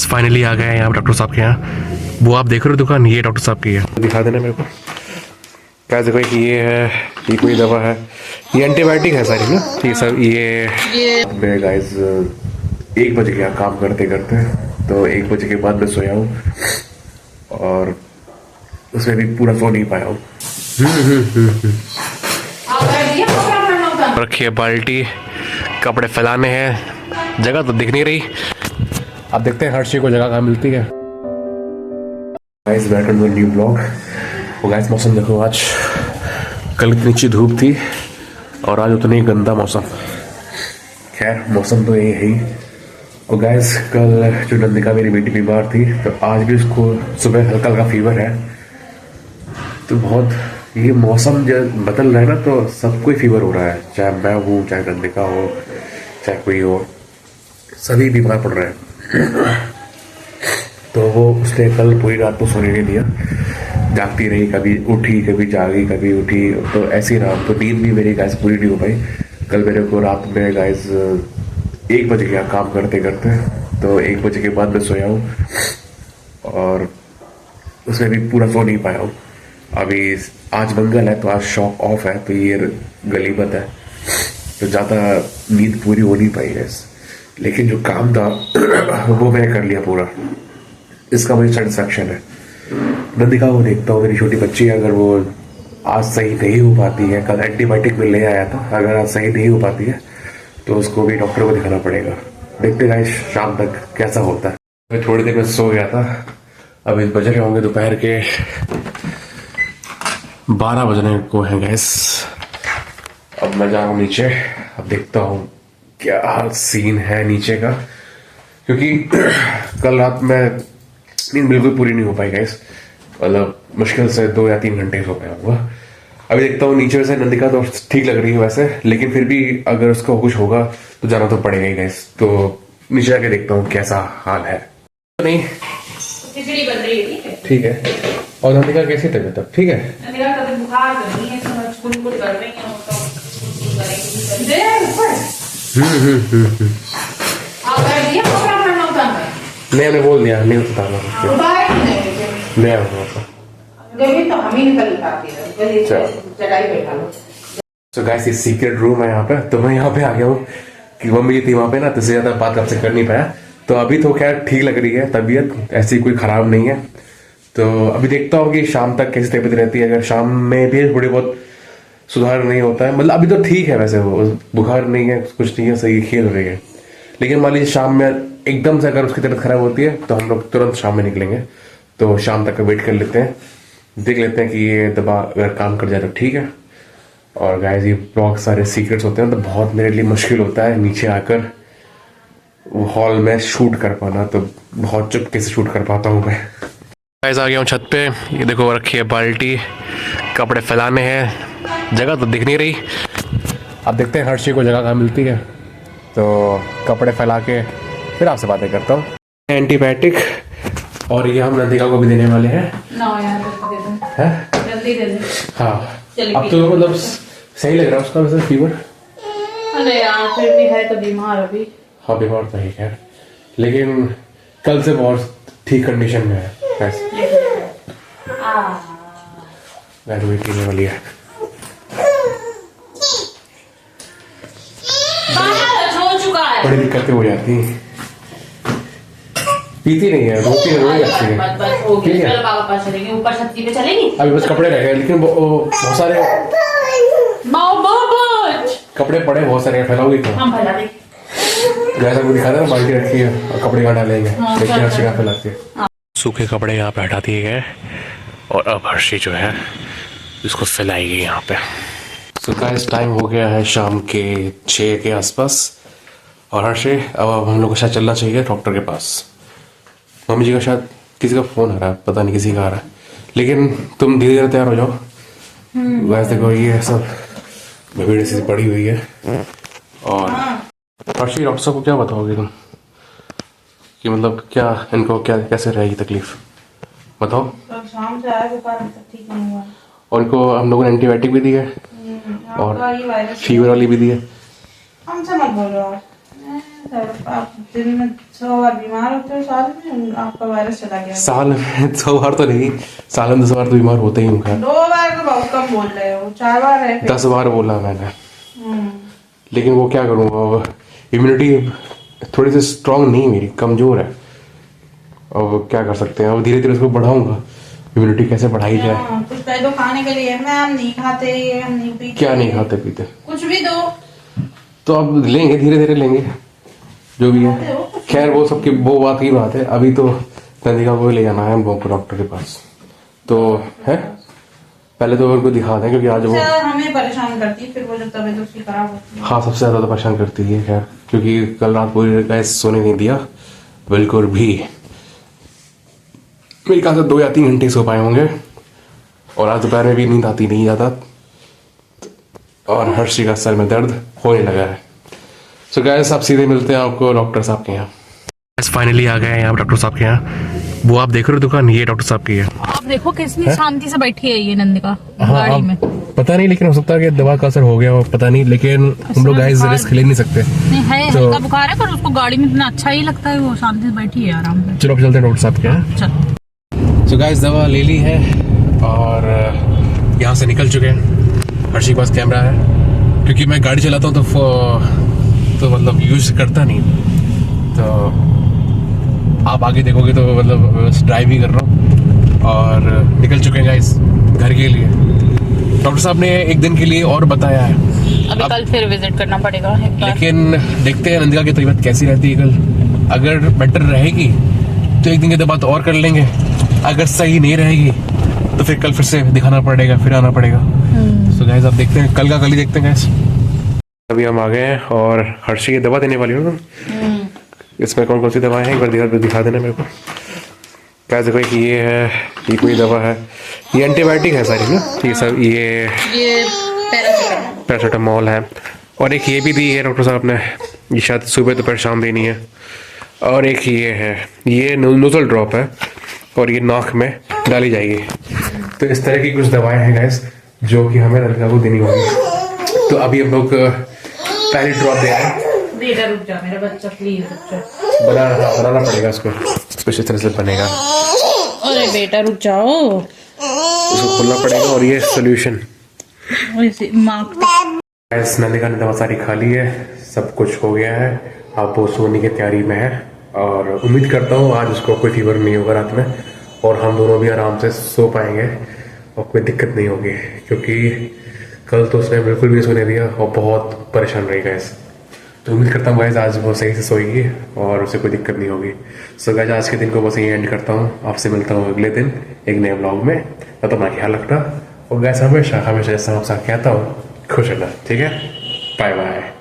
Finally आ गए हैं यहाँ डॉक्टर साहब के यहाँ। वो आप देख रहे हो दुकान, ये डॉक्टर साहब की है। दिखा देना मेरे को क्या देखो कि ये है, ये कोई दवा है, ये एंटीबायोटिक है सारी ना, ये सब। ये मैं गाइस 1 बज गया काम करते करते, तो 1 बजे के बाद मैं सोया हूँ और उसमें भी पूरा सो नहीं पाया हूँ। रखिए बाल्टी, कपड़े फैलाने हैं, जगह तो दिख नहीं रही। अब देखते हैं हर चीज को जगह कहाँ मिलती है। Guys welcome to new blog. वो गाइस मौसम देखो, आज कल इतनी अच्छी धूप थी और आज उतना ही गंदा मौसम। खैर मौसम तो यही है ही। और गाइस कल जो नंदिका मेरी बेटी बीमार थी, तो आज भी उसको सुबह हल्का हल्का फीवर है। तो बहुत ये मौसम जब बदल रहा है ना, तो सबको फीवर हो रहा है, चाहे मैं हूँ, चाहे नंदिका हो, चाहे कोई हो, सभी बीमार पड़ रहे हैं। तो वो उसने कल पूरी रात तो सोने नहीं दिया, जागती रही, कभी उठी कभी जागी कभी उठी, तो ऐसे ही रहा। तो नींद भी मेरी गाइस पूरी नहीं हो पाई। कल मेरे को रात में गाइस 1 बज गया काम करते करते, तो 1 बजे के बाद मैं सोया हूँ और उसमें भी पूरा सो नहीं पाया हूँ। अभी आज मंगल है तो आज शॉप ऑफ है, तो ये गलीबत है, तो ज़्यादा नींद पूरी हो नहीं पाई है। लेकिन जो काम था वो मैंने कर लिया पूरा, इसका मुझे सेटिस्फैक्शन है। नंदिका को देखता हूँ, मेरी छोटी बच्ची है, अगर वो आज सही नहीं हो पाती है, कल एंटीबायोटिक में ले आया था, अगर आज सही नहीं हो पाती है तो उसको भी डॉक्टर को दिखाना पड़ेगा। देखते हैं शाम तक कैसा होता है। मैं थोड़ी देर में सो गया था, अभी बज रहे होंगे दोपहर के 12 बजने को है गैस। अब मैं जा रहा हूँ नीचे, अब देखता हूँ क्या सीन है नीचे का, क्योंकि कल रात में नींद बिल्कुल पूरी नहीं हो पाई गैस, मतलब मुश्किल से 2 या 3 घंटे सो पाया होगा। अभी देखता हूँ नीचे। वैसे नंदिका तो ठीक लग रही है वैसे, लेकिन फिर भी अगर उसको कुछ होगा तो जाना तो पड़ेगा ही गैस। तो नीचे जाके देखता हूँ कैसा हाल है। नहीं खिचड़ी बन रही है, ठीक है। और नंदिका कैसी तबीयत अब ठीक है? नंदिका का बुखार तो नहीं है, समझ कुल कर रही है तो आप कर दिया कपड़ा पहनना उतारना है। नहीं हमने बोल दिया नहीं उतारना, ले आऊंगा तो हम ही निकल पाती है, चटाई बैठा लो। तो गाइस ये सीक्रेट रूम है यहाँ पे, तो मैं यहाँ पे आ गया हूँ कि मम्मी थी वहाँ पे ना, तो इससे ज्यादा बात आपसे कर नहीं पाया। तो अभी तो खैर ठीक लग रही है तबीयत, ऐसी कोई खराब नहीं है। तो अभी देखता हूँ कि शाम तक कैसी तबीयत रहती है। अगर शाम में भी थोड़ी बहुत सुधार नहीं होता है, मतलब अभी तो ठीक है वैसे, वो बुखार नहीं है, कुछ नहीं है, सही खेल रही है। लेकिन मान लीजिए शाम में एकदम से अगर उसकी तबीयत खराब होती है तो हम लोग तुरंत शाम में निकलेंगे। तो शाम तक वेट कर लेते हैं, देख लेते हैं कि ये दवा अगर काम कर जाए तो ठीक है। और गाइस ये बहुत सारे सीक्रेट्स होते हैं, तो बहुत मेरे लिए मुश्किल होता है नीचे आकर हॉल में शूट कर पाना, तो बहुत चुपके से शूट कर पाता हूँ मैं। गाइस आ गया हूँ छत पे, ये देखो रखी है बाल्टी, कपड़े फैलाने हैं, जगह तो दिख नहीं रही। अब देखते हैं हर चीज़ को जगह कहाँ मिलती है, तो कपड़े फैला के फिर आपसे बातें करता हूँ। एंटीबायोटिक, और ये हम नंदिका को भी देने वाले हैं ना यार, दे दो जल्दी दे दो। हाँ अब तो मतलब सही लग रहा है उसका वैसे फीवर। अरे यार फिर भी है तो बीमार अभी। हाँ बीमार तो है, लेकिन कल से बहुत ठीक कंडीशन में है। पीने वाली है, बड़ी दिक्कतें हो जाती हैं, पीती नहीं है, रोती है, रोई जाती है। ऊपर छत पे चलेंगे, अभी बस कपड़े रह गए, लेकिन बहुत सारे कपड़े पड़े, बहुत सारे फैलाओगे तो हम फैला देंगे। जैसा को दिखा था ना, बाल्टी रखी है और कपड़े कहाँ डालेंगे, देखिए हर्षी कहाँ फैलाती है। सूखे कपड़े यहाँ पे हटा दिए गए और अब हर्षी जो है इसको फैलाई गई यहाँ पे। सो गाइस टाइम हो गया है शाम के 6 के आसपास, और हर्षी अब हम लोग को शायद चलना चाहिए डॉक्टर के पास। मम्मी जी का शायद किसी का फोन आ रहा है, पता नहीं किसी का आ रहा है, लेकिन तुम धीरे धीरे तैयार हो जाओ। वैसे देखो ये सब भीड़ से पड़ी हुई है। और हर्षी डॉक्टर साहब को क्या बताओगे तुम कि मतलब क्या इनको क्या कैसे रहेगी तकलीफ, बताओ। शाम से आया बुखार तक ठीक नहीं हुआ, और इनको हम लोगों ने एंटीबायोटिक भी दी है और फीवर वाली भी दी है। हमसे मत बोलो आप दिन में 100 बार बीमार होते हो, साल में आपका वायरस चला गया। साल में 100 बार तो नहीं, साल में 10 बार तो बीमार होते ही हूँ खैर। 2 बार तो बहुत कम बोल रहे हो, 4 बार है फिर। 10 बार बोला मैंने, हम्म। लेकिन वो क्या करूँ, अब इम्यूनिटी थोड़ी सी स्ट्रांग नहीं, मेरी कमज़ोर है। अब क्या कर सकते हैं, अब धीरे धीरे उसको बढ़ाऊंगा। इम्यूनिटी कैसे बढ़ाई जाए। हाँ, कुछ कह दो खाने के लिए, मैं हम नहीं खाते, ये हम नहीं पीते। क्या नहीं खाते पीते? कुछ भी दो तो अब लेंगे, धीरे धीरे लेंगे जो भी है। खैर वो सबकी वो बात की बात है। अभी तो नंदिका को ले जाना है हम लोग को डॉक्टर के पास, तो है पहले तो उनको दिखा दें, क्योंकि आज वो हमें परेशान करती है, फिर वो जब तबीयत उसकी खराब होती है। हाँ सबसे ज्यादा तो परेशान करती है खैर, क्योंकि कल रात पूरी रात सोने नहीं दिया बिल्कुल भी। मेरे ख्याल से 2 या 3 घंटे सो पाए होंगे, और आज दोपहर में भी नींद आती नहीं ज़्यादा, और हर्षी का सर में दर्द होने लगा है। सो गाइस अब सीधे मिलते हैं आपको डॉक्टर साहब के यहाँ। फाइनली आ गए हैं यहाँ डॉक्टर साहब के यहाँ। वो आप देख रहे हो दुकान, ये डॉक्टर साहब की है। आप देखो कितनी शांति से बैठी है ये नंदिका हाँ, गाड़ी में। पता नहीं, लेकिन हो सकता है कि दवा का असर हो गया हो, पता नहीं, लेकिन हम लोग गाइस रिस्क ले नहीं सकते। नहीं है, तो- हल्का बुखार है, पर उसको गाड़ी में इतना अच्छा ही लगता है, वो शांति से बैठी है आराम से। चलो अब चलते हैं डॉक्टर साहब के यहाँ। चल सो गाइस दवा ले ली है और यहाँ से निकल चुके हैं। हर्षी के पास कैमरा है, क्योंकि मैं गाड़ी चलाता हूँ तो मतलब यूज करता नहीं, तो आप आगे देखोगे तो मतलब ड्राइव ही कर रहा हूँ। और निकल चुके हैं गाइस घर के लिए। डॉक्टर साहब ने एक दिन के लिए और बताया है, अभी कल फिर विजिट करना पड़ेगा एक बार। लेकिन देखते हैं नंदिका की तबीयत कैसी रहती है कल। अगर बेटर रहेगी तो एक दिन के बाद और कर लेंगे, अगर सही नहीं रहेगी तो फिर कल फिर से दिखाना पड़ेगा, फिर आना पड़ेगा। सो गाइस अब देखते हैं, कल का कल ही देखते हैं गाइस। अभी हम आ गए हैं और हर्षी की दवा देने वाली हूँ। इसमें कौन कौन सी दवाएं हैं एक बार दिखा देना मेरे को। क्या देखो, कि ये है, ये कोई दवा है, ये एंटीबायोटिक है सारी ना, ये सब ये पैरासीटामोल है। और एक ये भी दी है डॉक्टर साहब ने, ये शायद सुबह दोपहर शाम देनी है। और एक ये है, ये नोजल ड्रॉप है और ये नाक में डाली जाएगी। तो इस तरह की कुछ दवाएं हैं गैस जो कि हमें नंदिका को देनी होगी। तो अभी हम लोग पहली ड्रॉप दे रहे हैं। बेटा रुक जा मेरा बच्चा, प्लीज रुक जा। बनाना पड़ेगा उसको, कुछ इस तरह से बनेगा। अरे बेटा रुक जाओ, उसको खोलना पड़ेगा। और ये सोल्यूशन गैस नंदिका ने दवा सारी खा ली है, सब कुछ हो गया है। अब वो सोने की तैयारी में है और उम्मीद करता हूँ आज उसको कोई फीवर नहीं होगा रात में, और हम दोनों भी आराम से सो पाएंगे और कोई दिक्कत नहीं होगी, क्योंकि कल तो उसने बिल्कुल भी नहीं सोने दिया और बहुत परेशान रही गैस। तो उम्मीद करता हूँ गैस आज वो सही से सोएगी और उसे कोई दिक्कत नहीं होगी। सो गैस आज के दिन को बस यही एंड करता हूँ। आपसे मिलता हूँ अगले दिन एक नए ब्लॉग में। तो अपना ख्याल रखना, और गैस हमेशा हमेशा जैसा आपसे कहता हूँ खुश रहना, ठीक है। Bye bye.